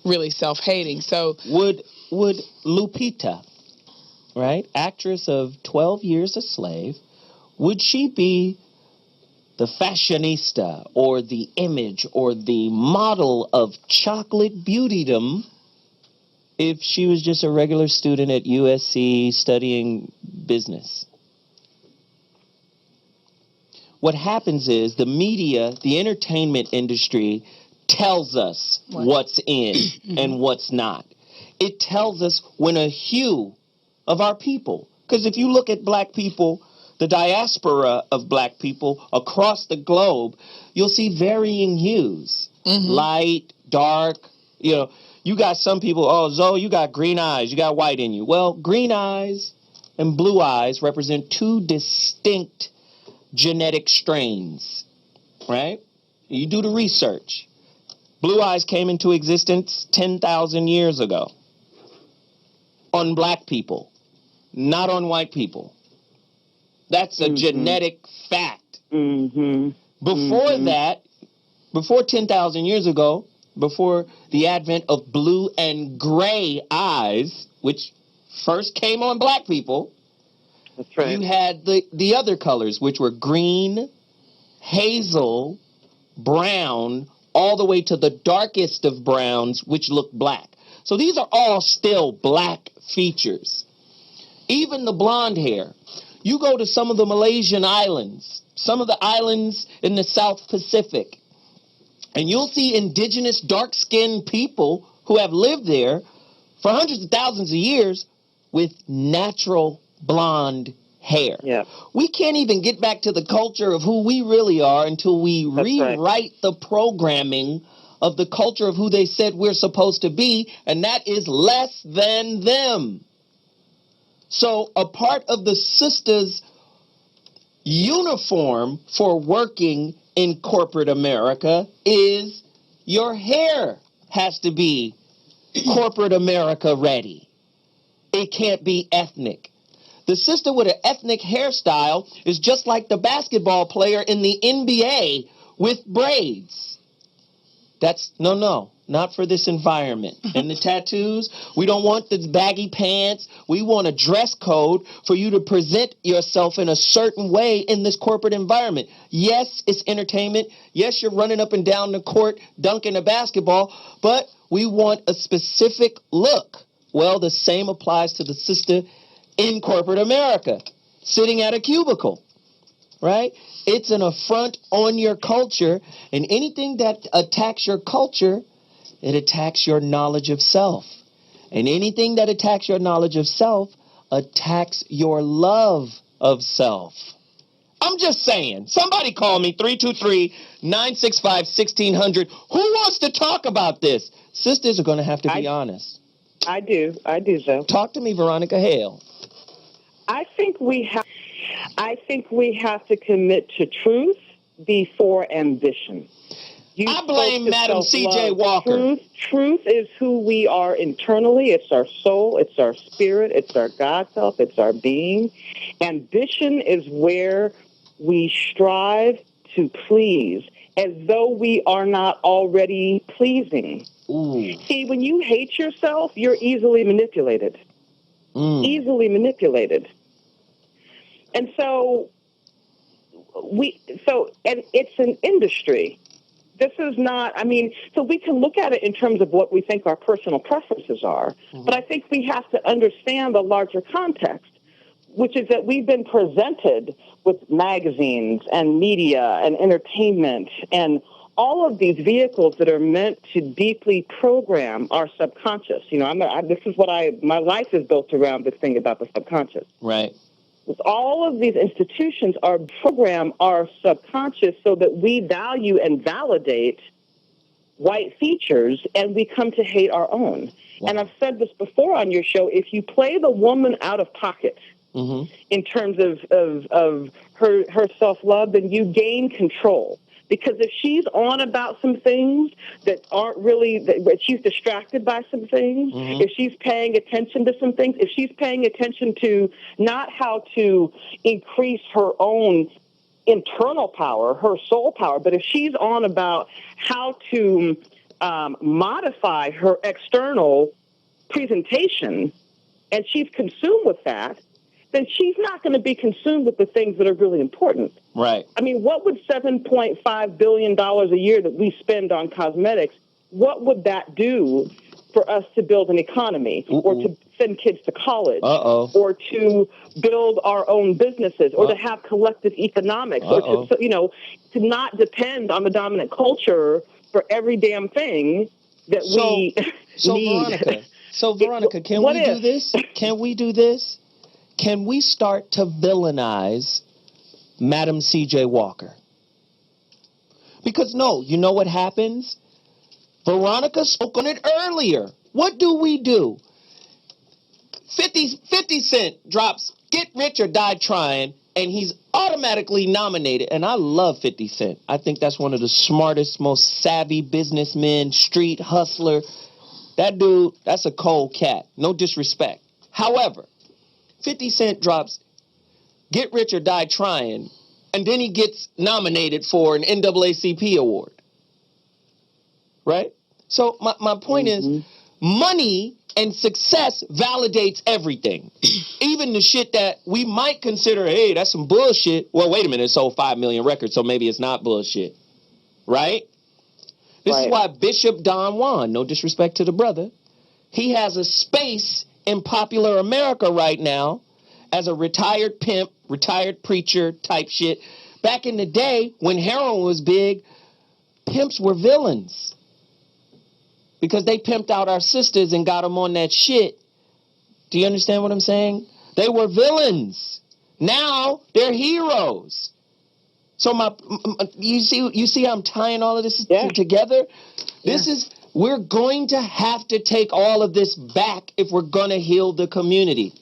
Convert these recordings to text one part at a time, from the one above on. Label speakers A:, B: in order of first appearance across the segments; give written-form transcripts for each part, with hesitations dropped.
A: really self-hating. So
B: Would Lupita, right, actress of 12 Years a Slave, would she be the fashionista or the image or the model of chocolate beautydom if she was just a regular student at USC studying business? What happens is the media, the entertainment industry, tells us what's in and what's not. It tells us when a hue of our people, because if you look at black people, the diaspora of black people across the globe, you'll see varying hues, light, dark. You got some people, oh, Zoe, you got green eyes, you got white in you. Well, green eyes and blue eyes represent two distinct genetic strains, right? You do the research. Blue eyes came into existence 10,000 years ago on black people, not on white people. That's a genetic fact. Before that, before 10,000 years ago, before the advent of blue and gray eyes, which first came on black people,
C: that's right,
B: you had the other colors, which were green, hazel, brown, all the way to the darkest of browns, which look black. So these are all still black features. Even the blonde hair. You go to some of the Malaysian islands, some of the islands in the South Pacific, and you'll see indigenous dark-skinned people who have lived there for hundreds of thousands of years with natural blonde hair.
C: Yeah.
B: We can't even get back to the culture of who we really are until we rewrite the programming of the culture of who they said we're supposed to be, and that is less than them. So a part of the sisters' uniform for working in corporate America is your hair has to be corporate America ready. It can't be ethnic. The sister with an ethnic hairstyle is just like the basketball player in the NBA with braids. That's no, not for this environment. And the tattoos, we don't want the baggy pants. We want a dress code for you to present yourself in a certain way in this corporate environment. Yes, it's entertainment. Yes, you're running up and down the court dunking a basketball, but we want a specific look. Well, the same applies to the sister in corporate America, sitting at a cubicle, right? It's an affront on your culture, and anything that attacks your culture, it attacks your knowledge of self. And anything that attacks your knowledge of self attacks your love of self. I'm just saying. Somebody call me, 323-965-1600. Who wants to talk about this? Sisters are going to have to be honest.
C: I do, though.
B: Talk to me, Veronica Hale.
C: I think we have to commit to truth before ambition.
B: I blame Madam C.J. Walker.
C: Truth is who we are internally. It's our soul. It's our spirit. It's our God self. It's our being. Ambition is where we strive to please as though we are not already pleasing.
B: Ooh.
C: See, when you hate yourself, you're easily manipulated. Easily manipulated. And so and it's an industry. This is not, so we can look at it in terms of what we think our personal preferences are, but I think we have to understand the larger context, which is that we've been presented with magazines and media and entertainment and all of these vehicles that are meant to deeply program our subconscious. This is what my life is built around, this thing about the subconscious.
B: Right.
C: With all of these institutions program our subconscious so that we value and validate white features, and we come to hate our own. Wow. And I've said this before on your show, if you play the woman out of pocket in terms of her self-love, then you gain control. Because if she's on about some things that aren't really, that she's distracted by some things, if she's paying attention to some things, if she's paying attention to not how to increase her own internal power, her soul power, but if she's on about how to modify her external presentation, and she's consumed with that, then she's not going to be consumed with the things that are really important.
B: Right.
C: I mean, what would $7.5 billion a year that we spend on cosmetics, what would that do for us to build an economy or to send kids to college or to build our own businesses or to have collective economics or to, to not depend on the dominant culture for every damn thing that we need.
B: Veronica, can we do this? Can we do this? Can we start to villainize Madam C.J. Walker? Because you know what happens? Veronica spoke on it earlier. What do? 50 Cent drops Get Rich or Die Trying, and he's automatically nominated. And I love 50 Cent. I think that's one of the smartest, most savvy businessmen, street hustler. That dude, that's a cold cat. No disrespect. However, 50 Cent drops Get Rich or Die Trying, and then he gets nominated for an NAACP award. Right? So my point is, money and success validates everything. Even the shit that we might consider, hey, that's some bullshit. Well, wait a minute, it sold 5 million records, so maybe it's not bullshit. Right? This is why Bishop Don Juan, no disrespect to the brother, he has a space in popular America right now as a retired pimp, retired preacher type shit. Back in the day when heroin was big, pimps were villains because they pimped out our sisters and got them on that shit. Do you understand what I'm saying? They were villains. Now they're heroes. So you see how I'm tying all of this together? We're going to have to take all of this back if we're going to heal the community.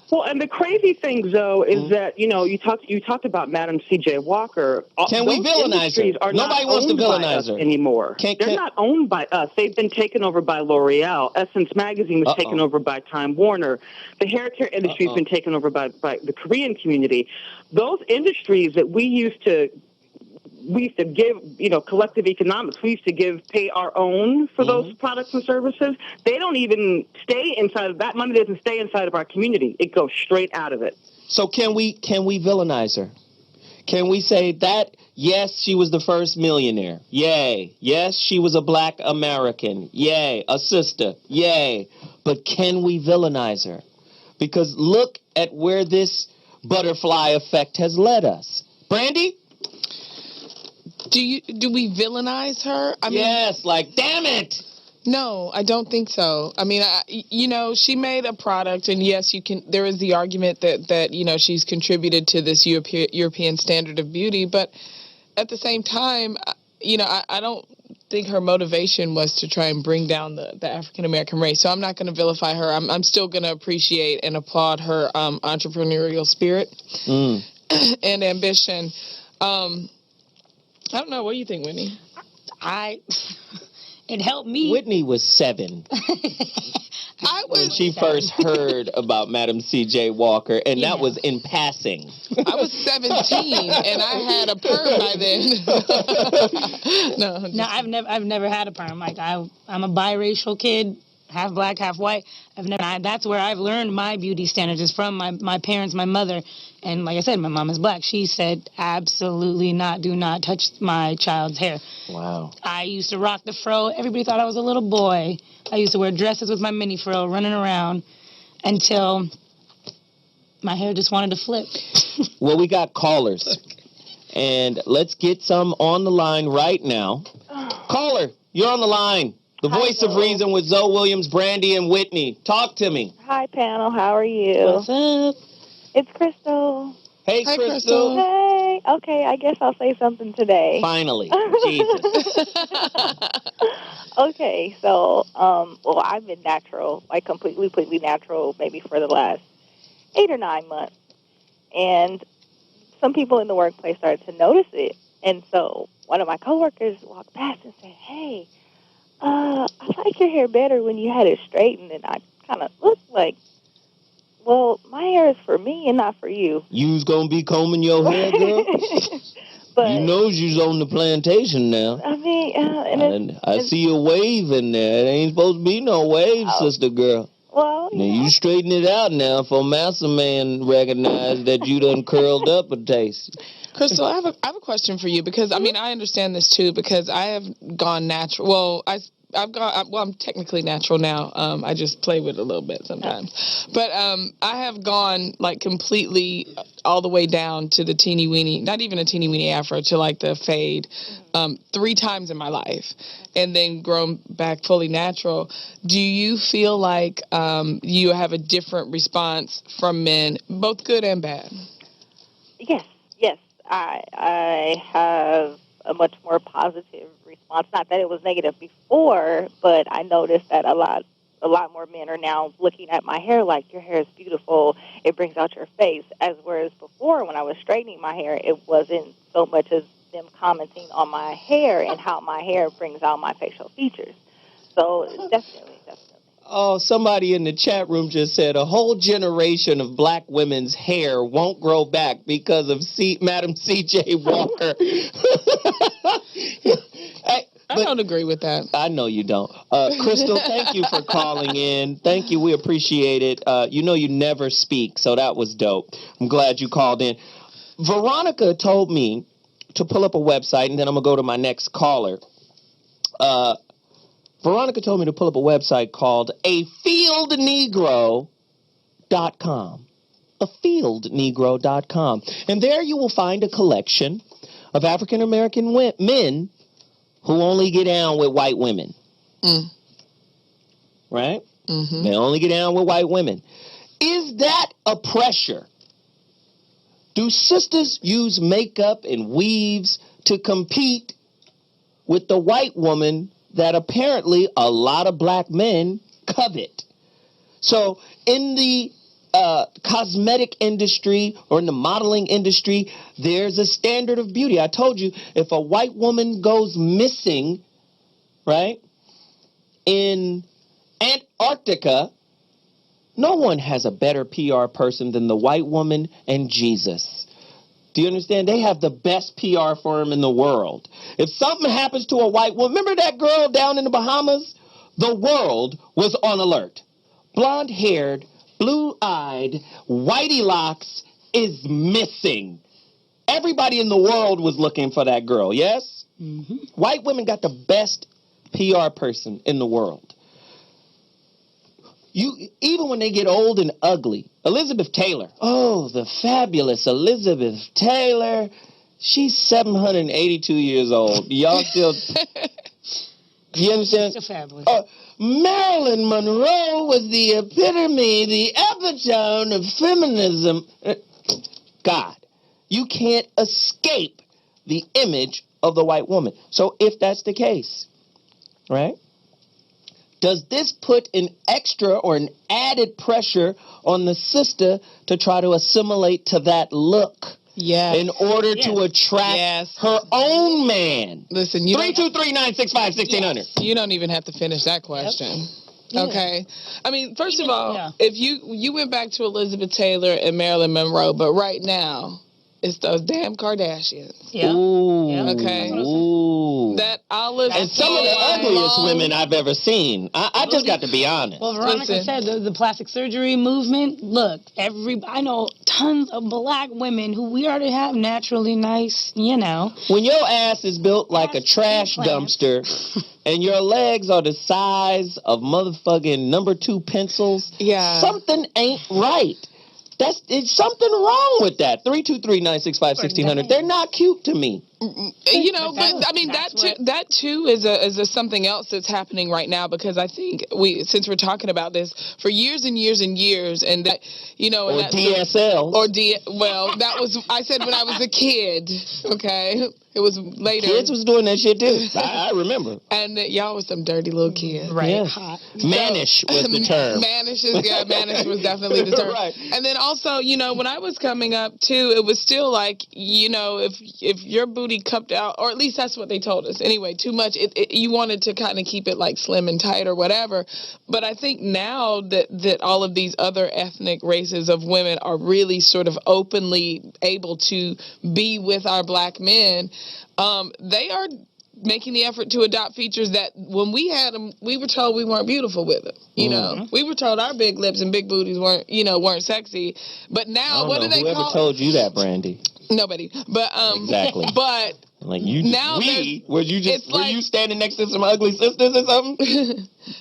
C: Well, and the crazy thing, though, is that, you talked about Madam C.J. Walker.
B: Can we villainize her? Nobody wants to villainize her
C: anymore. They're not owned by us. They've been taken over by L'Oreal. Essence Magazine was taken over by Time Warner. The hair care industry has been taken over by the Korean community. Those industries that we used to give, collective economics. We used to pay our own for those products and services. They don't even stay inside of that money. Doesn't stay inside of our community. It goes straight out of it.
B: So can we villainize her? Can we say that, yes, she was the first millionaire. Yay. Yes, she was a black American. Yay. A sister. Yay. But can we villainize her? Because look at where this butterfly effect has led us. Brandy?
A: Do we villainize her? I mean,
B: yes, like, damn it.
A: No, I don't think so. I mean, she made a product, and yes, there is the argument that she's contributed to this European standard of beauty, but at the same time, I don't think her motivation was to try and bring down the African American race. So I'm not going to vilify her. I'm still going to appreciate and applaud her entrepreneurial spirit and ambition. I don't know. What do you think, Whitney?
D: It helped me.
B: Whitney was 7 when she first heard about Madam C.J. Walker, and that was in passing.
A: I was 17, and I had a perm by then.
D: No, I've never had a perm. Like I'm a biracial kid. Half black, half white. That's where I've learned my beauty standards is from my parents, my mother. And like I said, my mom is black. She said, absolutely not. Do not touch my child's hair.
B: Wow.
D: I used to rock the fro. Everybody thought I was a little boy. I used to wear dresses with my mini fro, running around until my hair just wanted to flip.
B: Well, we got callers. And let's get some on the line right now. Caller, you're on the line. The voice of reason with Zoe Williams, Brandy, and Whitney. Talk to me.
E: Hi, panel. How are you?
D: What's up?
E: It's Crystal.
B: Hey,
A: Hi,
B: Crystal.
E: Hey. Okay, I guess I'll say something today.
B: Finally. Jesus.
E: Okay, so, I've been natural, like completely natural, maybe for the last 8 or 9 months. And some people in the workplace started to notice it. And so one of my coworkers walked past and said, hey, I like your hair better when you had it straightened. And I kind of looked like Well, my hair is for me and not for you.
B: You's gonna be combing your hair, girl?
E: But
B: You know you's on the plantation now.
E: I mean,
B: I see a wave in there. It ain't supposed to be no wave, sister girl.
E: well,
B: Now you straighten it out now for Massa Man recognize that you done curled up a taste.
A: Crystal, I have a question for you because I mean I understand this too because I have gone natural. Well, I'm technically natural now. I just play with it a little bit sometimes, but I have gone like completely all the way down to the teeny weeny, not even a teeny weeny afro, to like the fade, 3 times in my life, and then grown back fully natural. Do you feel like you have a different response from men, both good and bad?
E: Yes. I have a much more positive response. Not that it was negative before, but I noticed that a lot more men are now looking at my hair like, your hair is beautiful. It brings out your face. As whereas before, when I was straightening my hair, it wasn't so much as them commenting on my hair and how my hair brings out my facial features. So definitely.
B: Oh, somebody in the chat room just said a whole generation of black women's hair won't grow back because of Madam C.J. Walker.
A: I don't agree with that.
B: I know you don't. Crystal, thank you for calling in. Thank you. We appreciate it. You know you never speak, so that was dope. I'm glad you called in. Veronica told me to pull up a website, and then I'm going to go to my next caller. Veronica told me to pull up a website called afieldnegro.com. Afieldnegro.com. And there you will find a collection of African American men who only get down with white women. Right? Mm-hmm. They only get down with white women. Is that a pressure? Do sisters use makeup and weaves to compete with the white woman that apparently a lot of black men covet? So in the cosmetic industry or in the modeling industry, there's a standard of beauty. I told you, if a white woman goes missing, right, in Antarctica, no one has a better PR person than the white woman and Jesus. Do you understand? They have the best PR firm in the world. If something happens to a white woman, remember that girl down in the Bahamas? The world was on alert. Blonde-haired, blue-eyed, whitey locks is missing. Everybody in the world was looking for that girl, yes? Mm-hmm. White women got the best PR person in the world. Even when they get old and ugly. Elizabeth Taylor. Oh, the fabulous Elizabeth Taylor. She's 782 years old. Y'all still... You understand?
D: So fabulous.
B: Marilyn Monroe was the epitome, the epitome of feminism. God, you can't escape the image of the white woman. So if that's the case, right? Does this put an extra or an added pressure on the sister to try to assimilate to that look?
A: Yes.
B: In order to attract her own man.
A: Listen,
B: 323-965-1600.
A: You don't even have to finish that question. Yep. Okay. I mean, first of all, if you went back to Elizabeth Taylor and Marilyn Monroe, but right now it's those damn Kardashians.
D: Yeah.
B: Ooh.
A: Yeah. Okay.
B: Ooh.
A: That olive.
B: And some of the ugliest women I've ever seen. I just got to be honest.
D: Well, Veronica said the plastic surgery movement. Look, I know tons of black women who we already have naturally nice, you know.
B: When your ass is built like a trash dumpster and your legs are the size of motherfucking number 2 pencils, something ain't right. It's something wrong with that. 323-965-1600. They're not cute to me.
A: You know, but I mean that too is a something else that's happening right now, because I think since we're talking about this for years and years and years, and that, you know,
B: or DSL
A: well, that was I said when I was a kid. Okay, It was later.
B: Kids was doing that shit too. I remember.
A: And y'all was some dirty little kids.
D: Right.
B: Yeah.
D: Hot.
B: Mannish was the term.
A: Mannish was definitely the term.
B: Right.
A: And then also, when I was coming up too, it was still like, if your booty cupped out, or at least that's what they told us. Anyway, too much, you wanted to kind of keep it like slim and tight or whatever. But I think now that all of these other ethnic races of women are really sort of openly able to be with our black men, they are making the effort to adopt features that when we had them, we were told we weren't beautiful with them. We were told our big lips and big booties weren't sexy. But now, what do they
B: Whoever
A: call?
B: told you that, Brandy?
A: Nobody. But
B: Exactly.
A: But
B: like you,
A: now
B: were
A: like,
B: you standing next to some ugly sisters or something?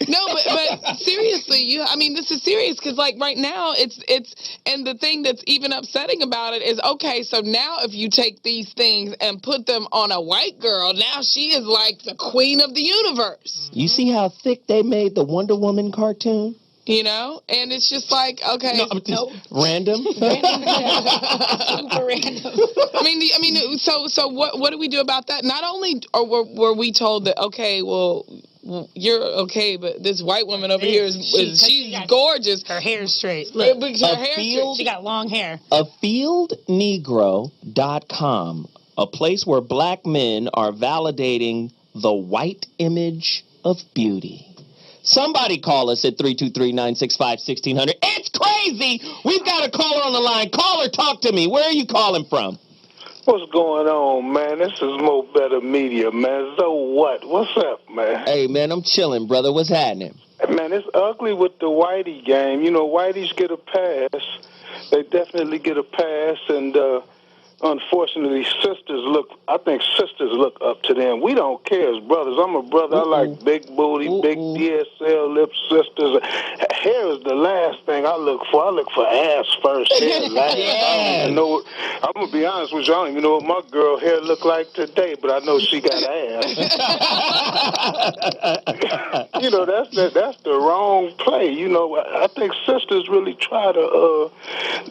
A: No, but seriously, this is serious because like right now it's and the thing that's even upsetting about it is, okay, so now if you take these things and put them on a white girl, now she is like the queen of the universe.
B: You see how thick they made the Wonder Woman cartoon?
A: And it's just like, okay,
B: random.
D: Super random.
A: I mean, so what do we do about that? Not only were we told that, okay, well, you're okay, but this white woman over here she's gorgeous.
D: Her hair's straight. Look,
A: she
D: got long hair.
B: AfieldNegro.com, a place where black men are validating the white image of beauty. Somebody call us at 323-965-1600. It's crazy! We've got a caller on the line. Caller, talk to me. Where are you calling from?
F: What's going on, man? This is Mo Better Media, man. So what? What's up, man?
B: Hey, man, I'm chilling, brother. What's happening?
F: Man, it's ugly with the whitey game. Whiteys get a pass. They definitely get a pass, and unfortunately, I think sisters look up to them. We don't care as brothers. I'm a brother. I like big booty, big DSL lip sisters. Hair is the last thing I look for. I look for ass first, hair last. I'm going to be honest with you. I don't even know what my girl hair look like today, but I know she got ass. That's the wrong play. I think sisters really try to,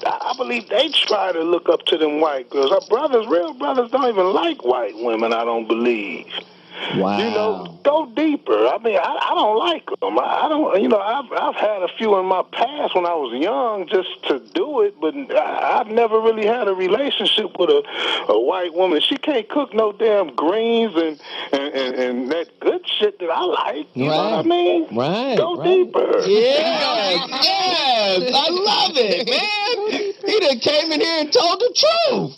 F: I believe they try to look up to them white girls. Our brothers, real brothers, don't even like white women, I don't believe.
B: Wow.
F: Go deeper. I mean, I don't like them. I don't, I've had a few in my past when I was young just to do it, but I've never really had a relationship with a white woman. She can't cook no damn greens and that good shit that I like. You know what I mean?
B: Right.
F: Go deeper.
B: Yes, I love it, man. He done came in here and told the truth.